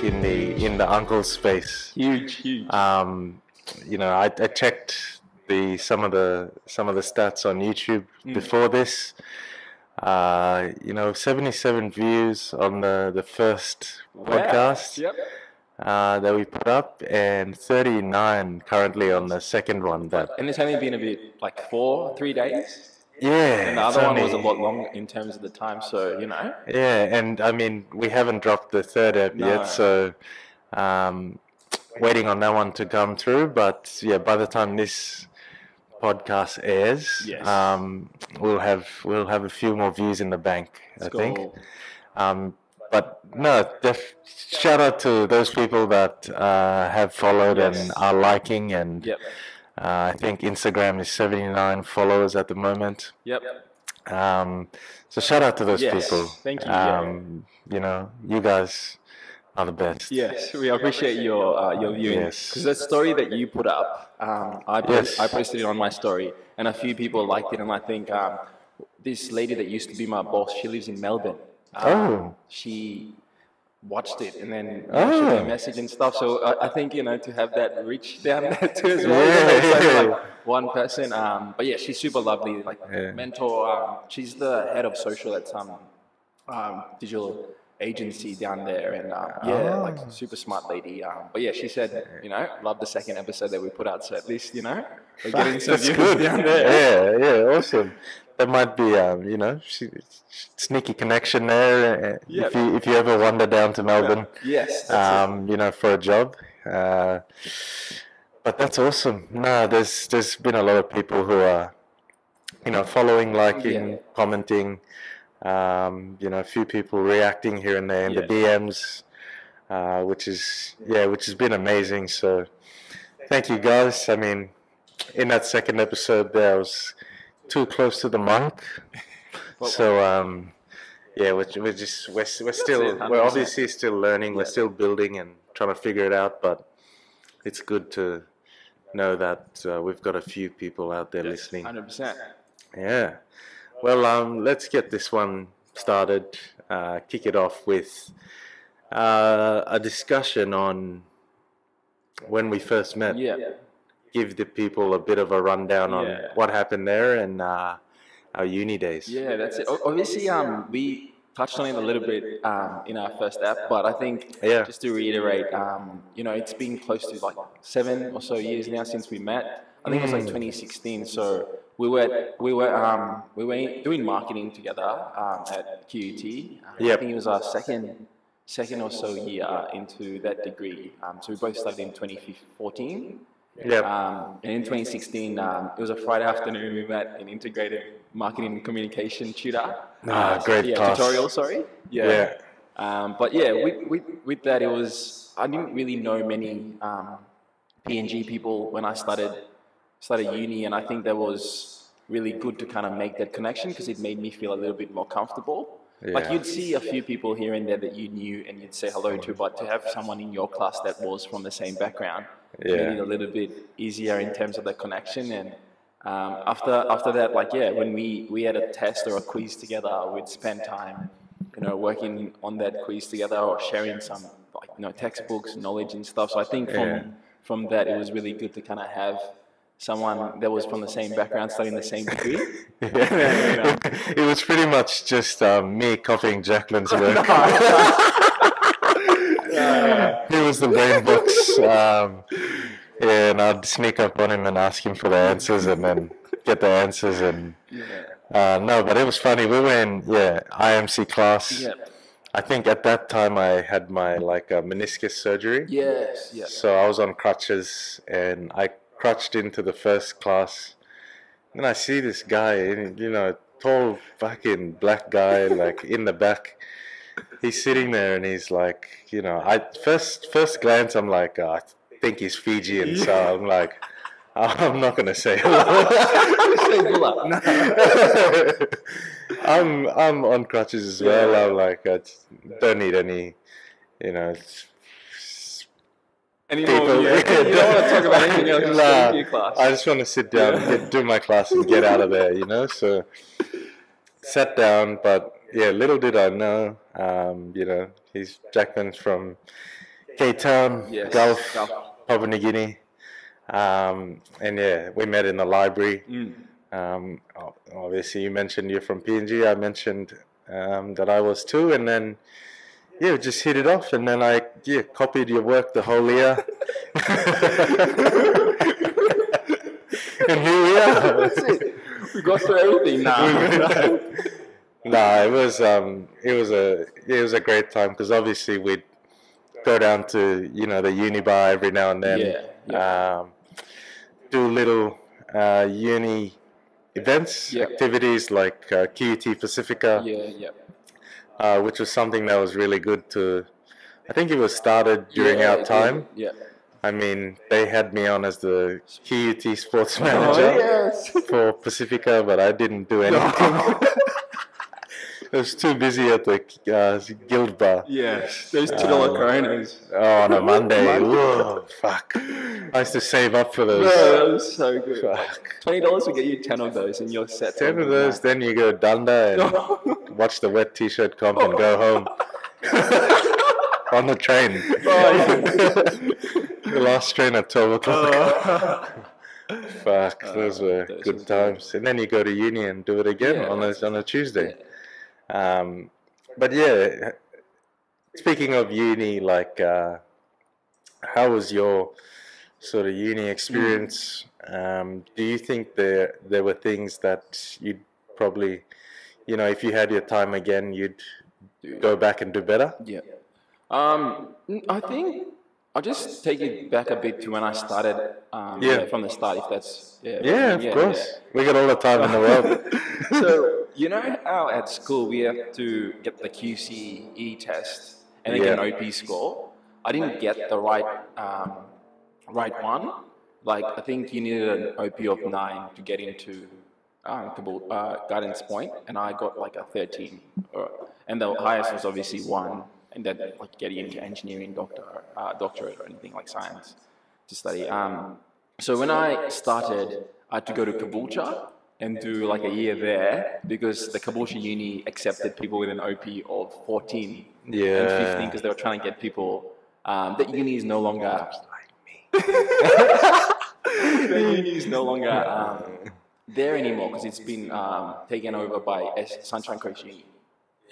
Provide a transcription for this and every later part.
back in the Unkles space. Huge. I checked some of the stats on YouTube before this. 77 views on the first podcast. Yep. That we put up, and 39 currently on the second one. And it's only been a bit like 3 days. Yeah, and the other one was a lot longer in terms of the time. So Yeah, and I mean we haven't dropped the third app yet, so waiting on that one to come through. But yeah, by the time this podcast airs, yes. we'll have a few more views in the bank. Let's I think. Go. But no, shout out to those people that have followed and are liking, and I think Instagram is 79 followers at the moment. Yep. So shout out to those people. Thank you. You guys are the best. Yes, we appreciate your viewing. Because the story that you put up, I posted it on my story, and a few people liked it, and I think this lady that used to be my boss, she lives in Melbourne. She watched it and then sent me a message and stuff. So I think to have that reach down there too as well. Like one person. But yeah, she's super lovely. Like mentor. She's the head of social at some digital agency down there, and like super smart lady. But yeah, she said love the second episode that we put out. So at least we're getting some views down there. Yeah, awesome. There might be, sneaky connection there. If you ever wander down to Melbourne, for a job. But that's awesome. No, there's been a lot of people who are, following, liking, commenting. A few people reacting here and there in the DMs, which has been amazing. So, thank you guys. I mean, in that second episode, there I was too close to the mic, so we're obviously still learning, we're still building and trying to figure it out, but it's good to know that we've got a few people out there listening. 100%. Yeah. Well, let's get this one started. Kick it off with a discussion on when we first met. Give the people a bit of a rundown on what happened there and our uni days. Yeah, that's it. Obviously, we touched on it a little bit in our first app, but I think just to reiterate, it's been close to like 7 or so years now since we met. I think it was like 2016. So we were doing marketing together at QUT. I think it was our second or so year into that degree. So we both started in 2014. And in 2016, it was a Friday afternoon. We met an integrated marketing and communication tutor. Great class. Tutorial, sorry. But yeah, with that, I didn't really know many PNG people when I started uni, and I think that was really good to kind of make that connection because it made me feel a little bit more comfortable. Like you'd see a few people here and there that you knew and you'd say hello to, but to have someone in your class that was from the same background made it a little bit easier in terms of the connection. And after that, when we had a test or a quiz together, we'd spend time, working on that quiz together or sharing some textbooks, knowledge and stuff. So I think from that, it was really good to kind of have someone that was from the same background studying the same degree. It was pretty much just me copying Jacqueline's work. He was the brain books. And I'd sneak up on him and ask him for the answers and then get the answers. And no, but it was funny. We were in IMC class. I think at that time I had my meniscus surgery. Yes. So I was on crutches and I crutched into the first class, and I see this guy, tall fucking black guy, in the back. He's sitting there, and he's I first glance, I'm like, I think he's Fijian, so I'm like, I'm not gonna say hello. I'm on crutches as well. I'm like, I don't need any, Anymore, you don't want to talk about anything else. Your class. I just want to sit down, do my class, and get out of there. So sat down, but little did I know, he's Jackman's from Cape Town, Yes, Gulf, Gulf. Papua New Guinea. And yeah, we met in the library. Obviously, you mentioned you're from PNG. I mentioned that I was too, and then we just hit it off. And then I copied your work the whole year. And here we are. That's it. We got through everything now. No, it was a great time because obviously we'd go down to the uni bar every now and then. Do little uni events, activities like QUT Pacifica, which was something that was really good to. I think it was started during our time. I mean, they had me on as the QUT sports manager for Pacifica, but I didn't do anything. I was too busy at the guild bar. Yes, those $2 Coronas. Oh, on a Monday. Whoa, fuck. I used to save up for those. No, that was so good. Fuck. $20 will get you 10 of those and you're set. 10 of those, then you go Dunda and watch the wet t-shirt comp and go home. On the train. The last train at 12 o'clock. Fuck, those were good times. And then you go to uni and do it again on a Tuesday. But yeah, speaking of uni, like, how was your sort of uni experience? Do you think there were things that you'd probably, if you had your time again, you'd go back and do better? Yeah. I think I'll just take it back a bit to when I started. From the start, if that's of course. We got all the time in the world. So how at school we have to get the QCE test and then get an OP score. I didn't get the right one. Like I think you needed an OP of 9 to get into guidance point, and I got like a 13, and the highest was obviously 1. And then like getting into engineering, doctorate or anything like science to study. So when I started, I had to go to Caboolture and do like a year there because the Caboolture uni accepted people with an OP of 14 and 15 because they were trying to get people. That uni is no longer. The uni is no longer there anymore because it's been taken over by Sunshine Coast Uni.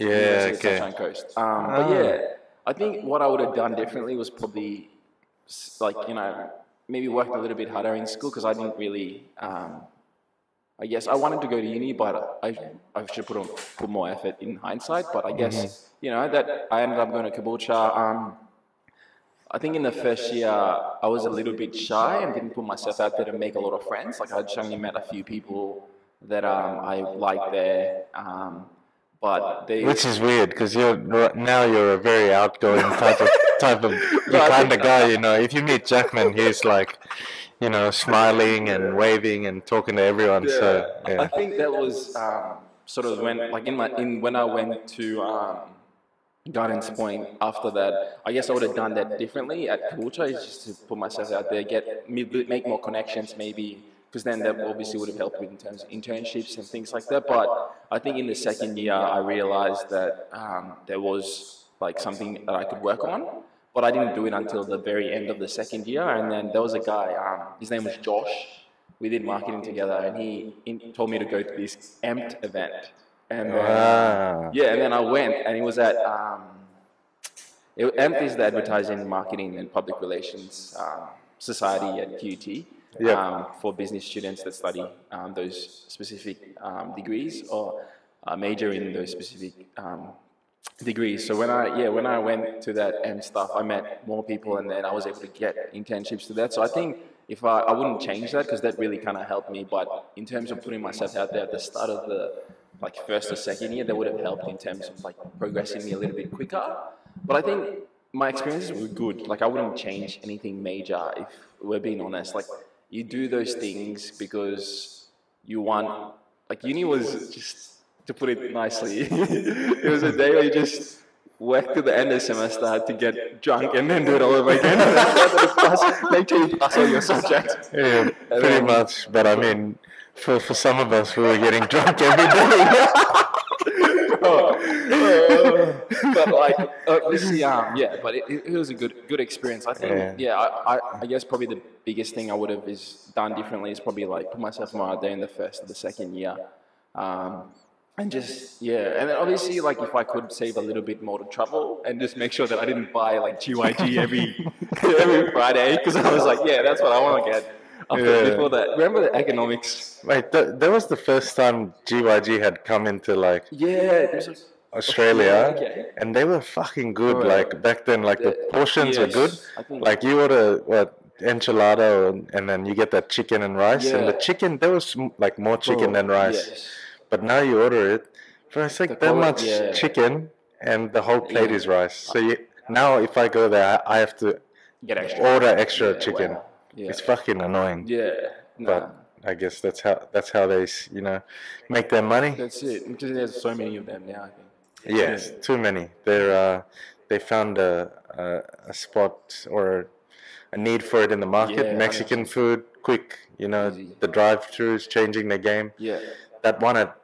Sunshine Coast. But yeah, I think what I would have done differently was probably like maybe worked a little bit harder in school because I didn't really. I guess I wanted to go to uni, but I should put more effort in hindsight. But I guess that I ended up going to Caboolture. I think in the first year I was a little bit shy and didn't put myself out there to make a lot of friends. Like I just only met a few people that I liked there. Which is weird because you're a very outgoing type of kind of guy. If you meet Jackman, he's like, smiling and waving and talking to everyone. Yeah. So I think that was sort of when I went to Guidance Point. After that, I guess I would have done that differently at Caboolture. Is just to put myself out there, make more connections, maybe. Because then that obviously would have helped with in terms of internships and things like that. But I think in the second year, I realized that there was like something that I could work on. But I didn't do it until the very end of the second year. And then there was a guy, his name was Josh. We did marketing together, and he told me to go to this EMT event. And and then I went, and it was at EMT is the Advertising, Marketing, and Public Relations Society at QUT. For business students that study those specific degrees or major in those specific degrees. So when I went to that stuff, I met more people, and then I was able to get internships to that. So I think if I wouldn't change that because that really kind of helped me. But in terms of putting myself out there at the start of the first or second year, that would have helped in terms of progressing me a little bit quicker. But I think my experiences were good. I wouldn't change anything major if we're being honest. You do those things because you want, uni was just, to put it nicely, it was a day where you just worked to the end of the semester to get drunk and then do it all over again. Make sure you pass all your subjects. Yeah, pretty much. But I mean, for some of us, we were getting drunk every day. But like, obviously, but it was a good experience. I think, I guess probably the biggest thing I would have done differently is probably like put myself more out there in the first or the second year. And just, and then obviously, like, if I could save a little bit more to travel and just make sure that I didn't buy, like, GYG every Friday, because I was like, that's what I want to get. Before that, remember the economics? Wait, that was the first time GYG had come into, like, Australia, and they were fucking good. Like, back then, like, the portions were good. Like, you order, enchilada, and then you get that chicken and rice, and the chicken, there was, like, more chicken than rice. But now you order it, but it's like that much chicken, and the whole plate is rice. So now if I go there, I have to order extra chicken. Wow. It's fucking annoying. But I guess that's how they make their money. That's it. Because there's so many of them now, I think. Yes, too many. They found a spot or a need for it in the market. Mexican food, quick. The drive-throughs changing the game. That one at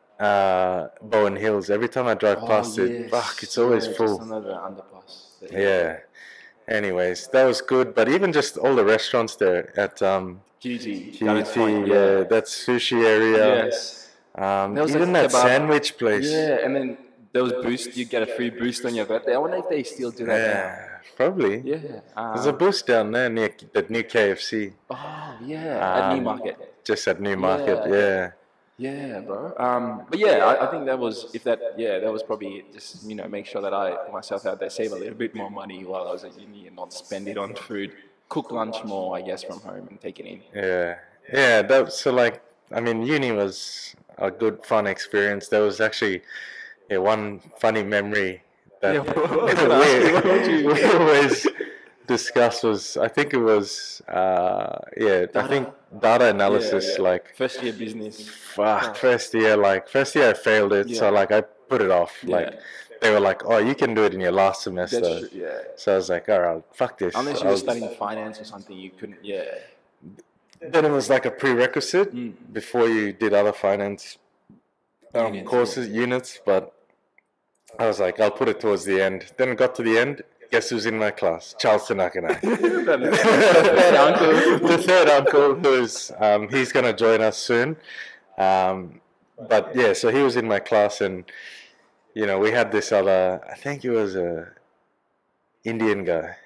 Bowen Hills. Every time I drive past it, it's always full. Another underpass. Anyways, that was good. But even just all the restaurants there at QT, that sushi area. Yes. Even that sandwich place. And then there was Boost. You get a free Boost on your birthday. I wonder if they still do that now. Probably. There's a Boost down there near the new KFC. Oh, at Newmarket. Just at Newmarket, Yeah, bro. I think that was that was probably just make sure that I put myself out there, save a little bit more money while I was at uni and not spend it on food. Cook lunch more, I guess, from home and take it in. Uni was a good fun experience. There was actually one funny memory that we always discuss was, I think it was I think data analysis, like first year business. First year I failed it, so like I put it off. Like they were like, oh, you can do it in your last semester. That's true, So I was like, all right, fuck this. Unless you were studying finance or something, you couldn't. Then it was like a prerequisite before you did other finance courses, units, but I was like, I'll put it towards the end. Then it got to the end. Guess who's in my class? Charles Tanaka. The third uncle, who's he's gonna join us soon. So he was in my class, and we had this other. I think it was a Indian guy.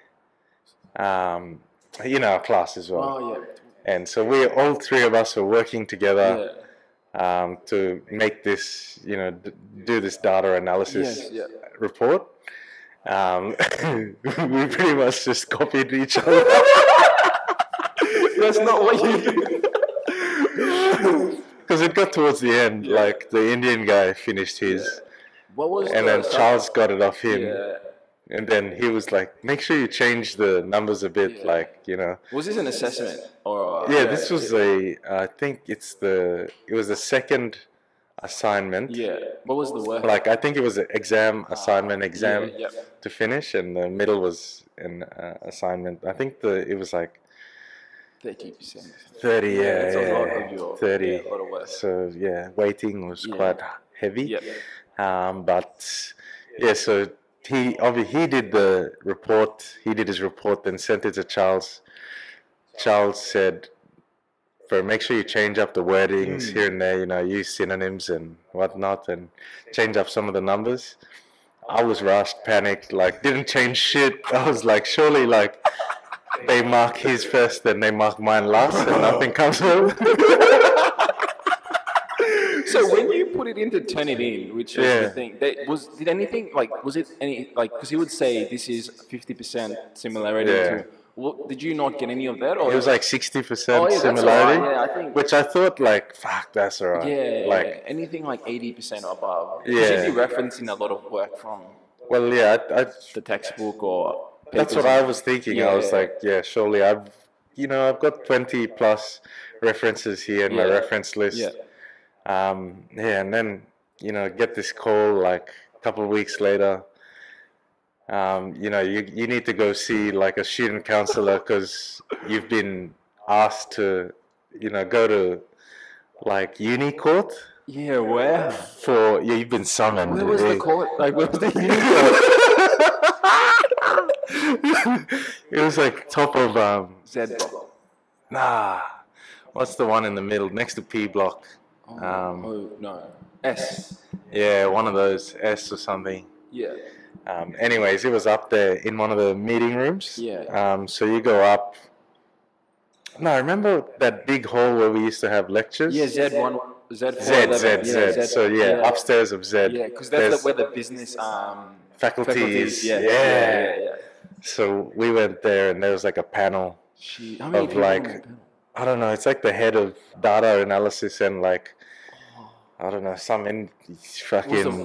Our class as well. Oh yeah. And so all three of us were working together to make this, do this data analysis report. We pretty much just copied each other. That's not what you do. Because it got towards the end, like the Indian guy finished his, then Charles got it off him, and then he was like, "Make sure you change the numbers a bit, Was this an assessment or? This was I think it was the second assignment. What was the work? Like I think it was an assignment to finish, and the middle was an assignment. I think it was like 30%. 30, It's a lot of your 30. A lot of work. So weighting was quite heavy. So he did the report. He did his report, then sent it to Charles. Charles said, make sure you change up the wordings here and there, use synonyms and whatnot, and change up some of the numbers. I was rushed, panicked, didn't change shit. I was like, surely, they mark his first, then they mark mine last, and nothing comes over. So when you put it in to turn it in, which was the thing, did anything, was it any, because he would say this is 50% similarity to... did you not get any of that? Or? It was 60% similarity, I think. Which I thought, fuck, that's alright. Anything 80% or above. Because you'd be referencing a lot of work from the textbook or... That's what I was thinking. I was like, surely I've got 20 plus references here in my reference list. And then, get this call a couple of weeks later. You need to go see a student counselor because you've been asked to, go to uni court Yeah, where? You've been summoned. Where was the court? Like, where was the uni court? It was like top of Z block. Nah, what's the one in the middle next to P block? Oh no, S. Yeah, one of those, S or something. Yeah. Anyways, it was up there in one of the meeting rooms. Yeah. So you go up. No, remember that big hall where we used to have lectures? Yeah, Z1, Z4, Z. So yeah, upstairs of Z. Yeah, because that's where the business faculty is. Yeah. So we went there, and there was like a panel of like, I don't know, it's like the head of data analysis and like, I don't know, fucking.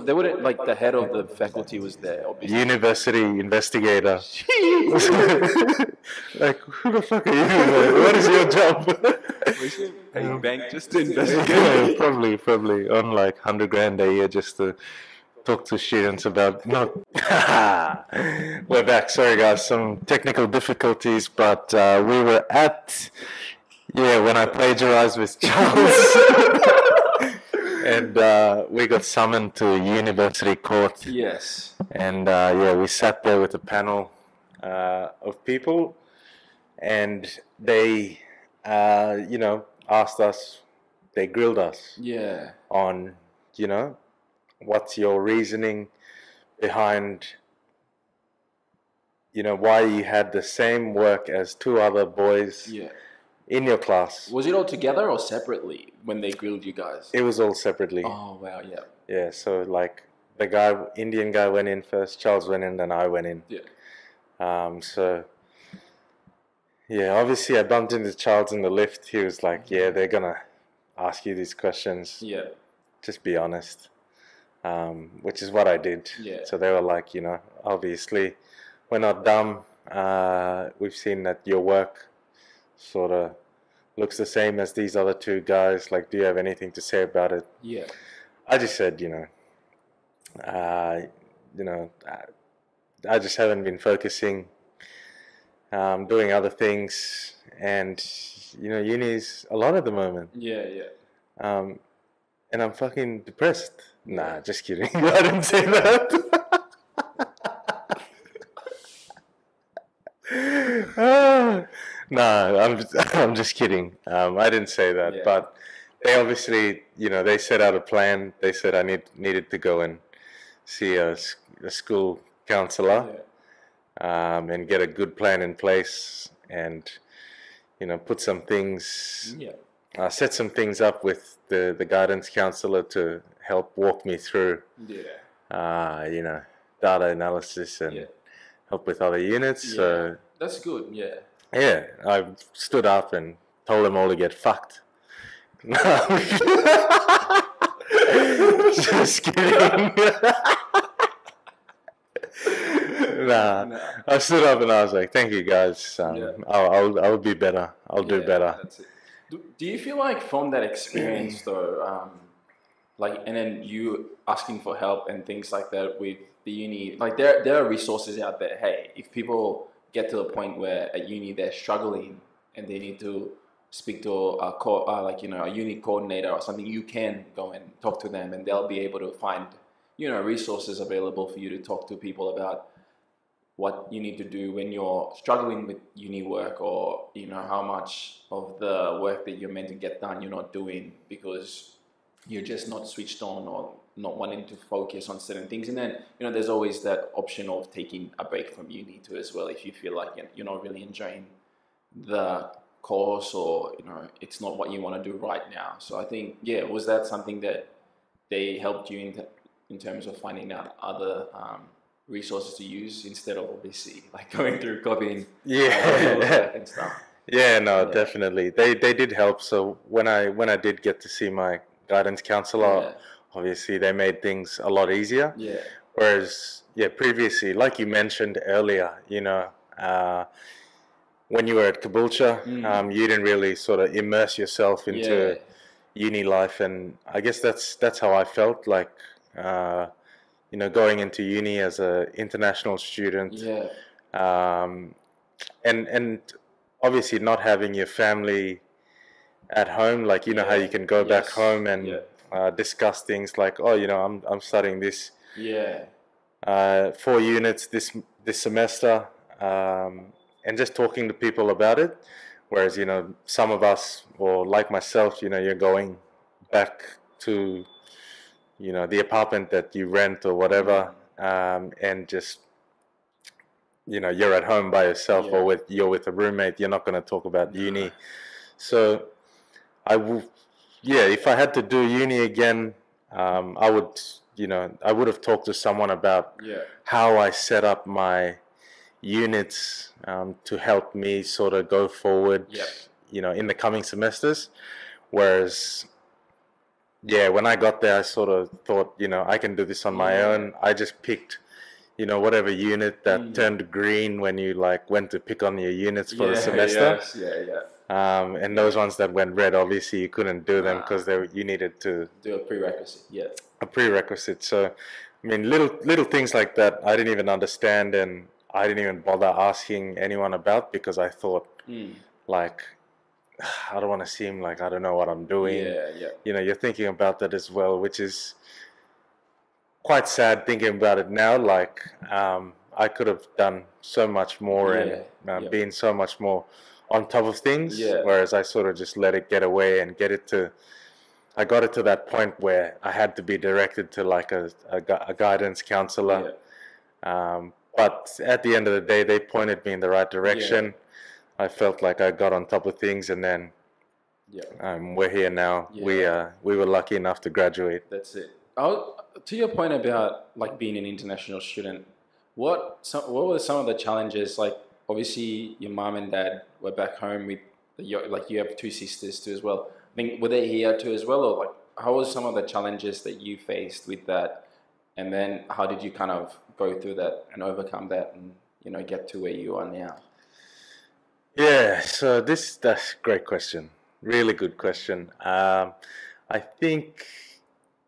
They wouldn't, like, the head of the faculty was there, obviously. University investigator. Like, who the fuck are you? What is your job? Pay bank just to investigate. Yeah, probably on like $100,000 a year just to talk to students about. No, we're back. Sorry, guys, some technical difficulties, but we were at when I plagiarized with Charles. And we got summoned to university court. Yes. And we sat there with a panel of people, and they, asked us, they grilled us. Yeah. On, what's your reasoning behind, why you had the same work as two other boys. Yeah. In your class. Was it all together or separately when they grilled you guys? It was all separately. Oh, wow, yeah. Yeah, so like the Indian guy went in first, Charles went in, then I went in. Yeah. So, yeah, obviously I bumped into Charles in the lift. He was like, yeah, they're going to ask you these questions. Yeah. Just be honest, which is what I did. Yeah. So they were like, obviously we're not dumb. We've seen that your work sort of looks the same as these other two guys. Like, do you have anything to say about it? Yeah. I just said, I just haven't been focusing, doing other things, and uni's a lot at the moment. Yeah. And I'm fucking depressed. Nah, just kidding. I didn't say that. No, I'm just kidding. I didn't say that, but they obviously, they set out a plan. They said I needed to go and see a school counselor, and get a good plan in place, and put some things, set some things up with the guidance counselor to help walk me through, data analysis and help with other units. Yeah. So that's good. Yeah. Yeah, I stood up and told them all to get fucked. Just kidding. Nah, I stood up and I was like, "Thank you, guys. I'll be better. I'll do better." That's it. Do you feel like from that experience though, and then you asking for help and things like that with the uni, like there are resources out there. Hey, if people get to the point where at uni they're struggling and they need to speak to a uni coordinator or something, you can go and talk to them and they'll be able to find resources available for you to talk to people about what you need to do when you're struggling with uni work, or how much of the work that you're meant to get done you're not doing because you're just not switched on or not wanting to focus on certain things. And then there's always that option of taking a break from uni too as well, if you feel like you're not really enjoying the course, or it's not what you want to do right now. So I think was that something that they helped you in terms of finding out other resources to use instead of obviously like going through copying and stuff? Definitely they did help. So when I did get to see my guidance counselor, obviously they made things a lot easier. Whereas previously, like you mentioned earlier, when you were at Caboolture, you didn't really sort of immerse yourself into uni life, and I guess that's how I felt like, going into uni as a international student, and obviously not having your family at home, like how you can go back home and discuss things like, oh, I'm studying this. Yeah. 4 units this semester, and just talking to people about it. Whereas, some of us, or like myself, you're going back to, the apartment that you rent or whatever, and just, you're at home by yourself, or you're with a roommate. You're not going to talk about uni. So if I had to do uni again, I would, I would have talked to someone about how I set up my units to help me sort of go forward, in the coming semesters. Whereas, when I got there, I sort of thought, I can do this on my own. I just picked, whatever unit that turned green when you went to pick on your units for the semester. And those ones that went red, obviously you couldn't do them because you needed to do a prerequisite. A prerequisite. So, I mean, little things like that I didn't even understand, and I didn't even bother asking anyone about, because I thought, I don't want to seem like I don't know what I'm doing. You're thinking about that as well, which is quite sad thinking about it now. I could have done so much more and been so much more on top of things, whereas I sort of just let it get away and I got it to that point where I had to be directed to a guidance counselor. But at the end of the day, they pointed me in the right direction. I felt like I got on top of things, and then we're here now. We were lucky enough to graduate. That's it. To your point about being an international student, what were some of the challenges? Obviously, your mom and dad were back home with you have 2 sisters too as well. I mean, were they here too as well, or how was some of the challenges that you faced with that, and then how did you kind of go through that and overcome that, and get to where you are now? Yeah, so that's a great question. Really good question. I think,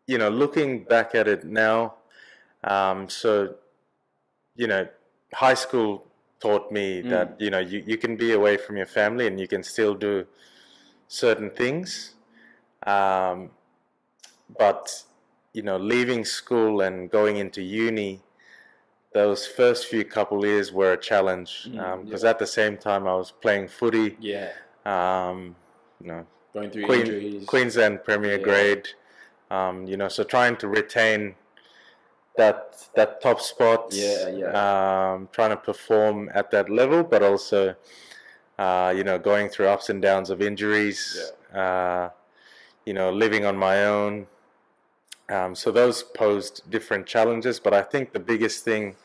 looking back at it now, high school taught me that, you can be away from your family and you can still do certain things. But, leaving school and going into uni, those first few couple years were a challenge, because at the same time I was playing footy. Going through injuries. Queensland Premier Grade. So trying to retain that top spot. Trying to perform at that level, but also, going through ups and downs of injuries. Living on my own. So those posed different challenges, but I think the biggest thing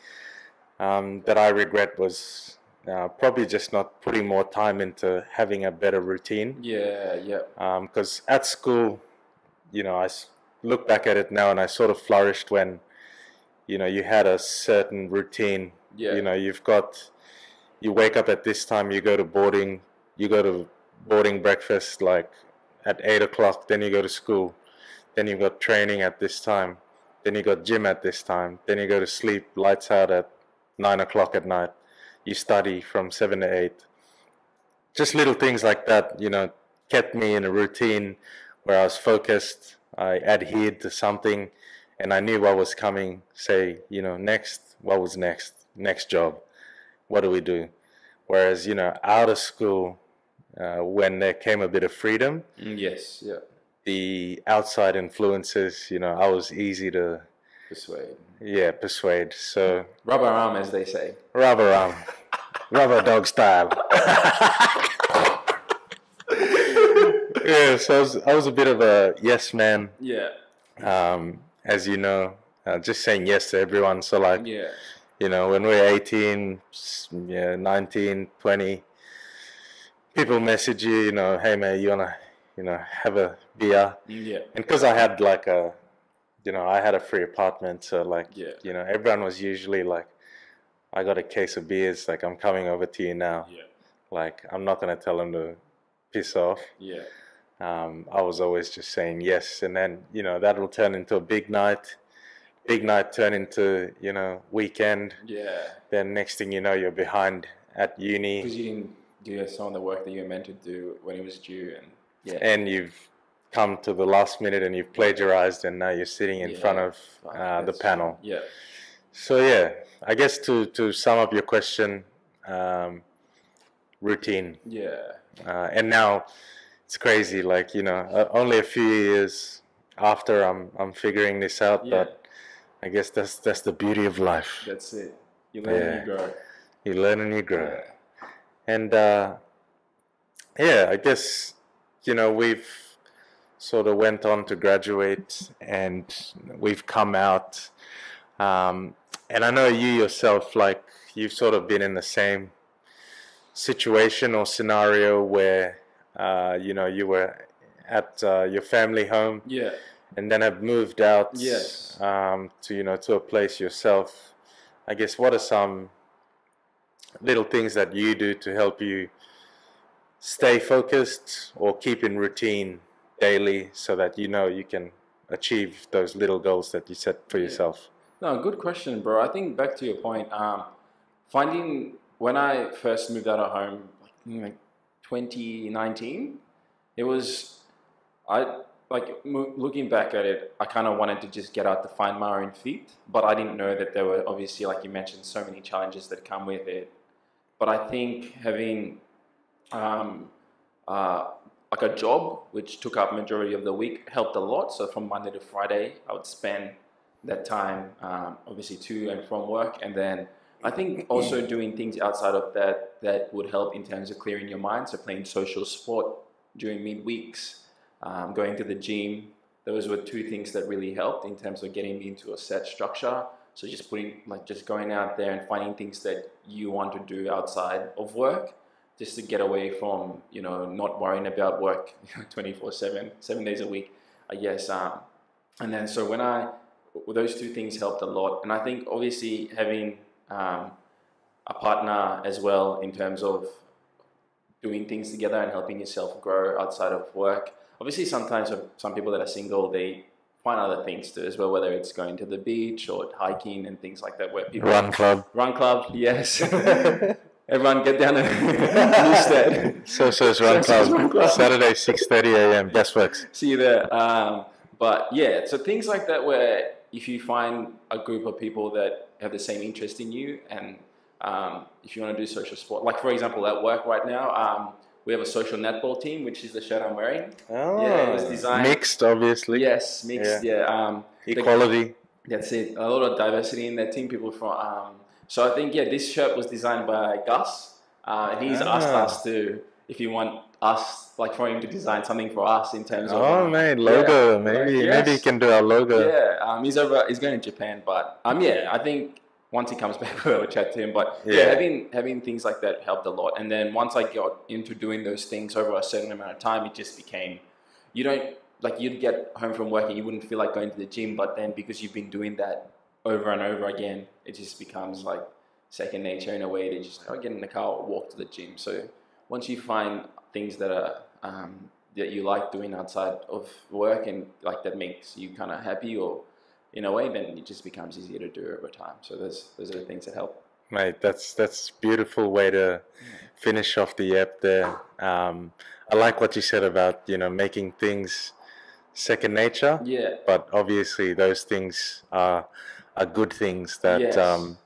that I regret was probably just not putting more time into having a better routine. Because at school, I look back at it now and I sort of flourished when, you had a certain routine. You wake up at this time, you go to boarding breakfast at 8 o'clock, then you go to school. Then you've got training at this time. Then you got gym at this time. Then you go to sleep, lights out at 9 o'clock at night. You study from 7 to 8. Just little things like that, kept me in a routine where I was focused. I adhered to something, and I knew what was coming. Say, next, what was next? Next job. What do we do? Whereas, out of school, when there came a bit of freedom. The outside influences, I was easy to persuade. So rubber arm, as they say. Rubber arm, rubber dog style. So I was a bit of a yes man. As you know, just saying yes to everyone. So when we're 18, 19, 20, people message you, hey man, you wanna have a beer. And because I had I had a free apartment, so everyone was usually I got a case of beers, I'm coming over to you now. I'm not gonna tell them to piss off. I was always just saying yes, and then that will turn into a big night turn into weekend. Then next thing you know, you're behind at uni because you didn't do some of the work that you were meant to do when it was due, and you've come to the last minute and you've plagiarized and now you're sitting in front of the panel. Yeah. So yeah, I guess to sum up your question, routine. Yeah. And now it's crazy, like, you know, only a few years after I'm figuring this out, but I guess that's the beauty of life. That's it. You learn and you grow. You learn and you grow. Yeah. And I guess, you know, we've sort of went on to graduate and we've come out. And I know you yourself, like, you've sort of been in the same situation or scenario where, you know, you were at your family home. Yeah. And then have moved out. Yes. To, you know, to a place yourself. I guess, what are some little things that you do to help you stay focused or keep in routine daily so that, you know, you can achieve those little goals that you set for yourself? No, good question, bro. I think back to your point, finding when I first moved out of home, like 2019, it was, looking back at it, I kind of wanted to just get out to find my own feet, but I didn't know that there were obviously, like you mentioned, so many challenges that come with it. But I think having like a job, which took up majority of the week, helped a lot. So from Monday to Friday, I would spend that time, obviously to and from work. And then I think also doing things outside of that would help in terms of clearing your mind. So playing social sport during midweeks, going to the gym. Those were two things that really helped in terms of getting me into a set structure. So just going out there and finding things that you want to do outside of work, just to get away from, you know, not worrying about work 24/7, 7 days a week, I guess. And then so those two things helped a lot. And I think obviously having a partner as well in terms of doing things together and helping yourself grow outside of work. Obviously sometimes some people that are single, they find other things to as well, whether it's going to the beach or hiking and things like that, where people Run club, yes. Everyone get down to Newstead. So's Run Club. Saturday 6:30 a.m. Best works. See you there. But yeah, so things like that, where if you find a group of people that have the same interest in you, and if you want to do social sport, like for example at work right now, we have a social netball team, which is the shirt I'm wearing. Oh, yeah, it was designed mixed, obviously. Yes, mixed. Yeah, equality. That's it. A lot of diversity in that team. People from. So I think this shirt was designed by Gus. He's asked us to, if you want us, like for him to design something for us in terms of. Oh man, logo. Maybe he can do our logo. Yeah. He's going to Japan, but I think. Once he comes back, we'll chat to him. But having things like that helped a lot. And then once I got into doing those things over a certain amount of time, it just became, you'd get home from work and you wouldn't feel like going to the gym. But then because you've been doing that over and over again, it just becomes like second nature in a way. That just get in the car or walk to the gym. So once you find things that are that you like doing outside of work and like that makes you kind of happy or in a way, then it just becomes easier to do over time. So those are the things that help. Mate, that's beautiful way to finish off the app there. I like what you said about, making things second nature. Yeah. But obviously those things are good things that,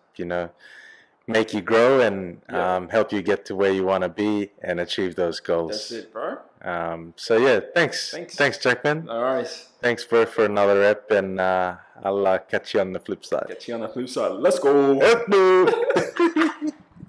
make you grow and help you get to where you want to be and achieve those goals. That's it, bro. So yeah, thanks. Thanks, Jackman. All right. Thanks, bro, for another ep, and I'll catch you on the flip side. Let's go.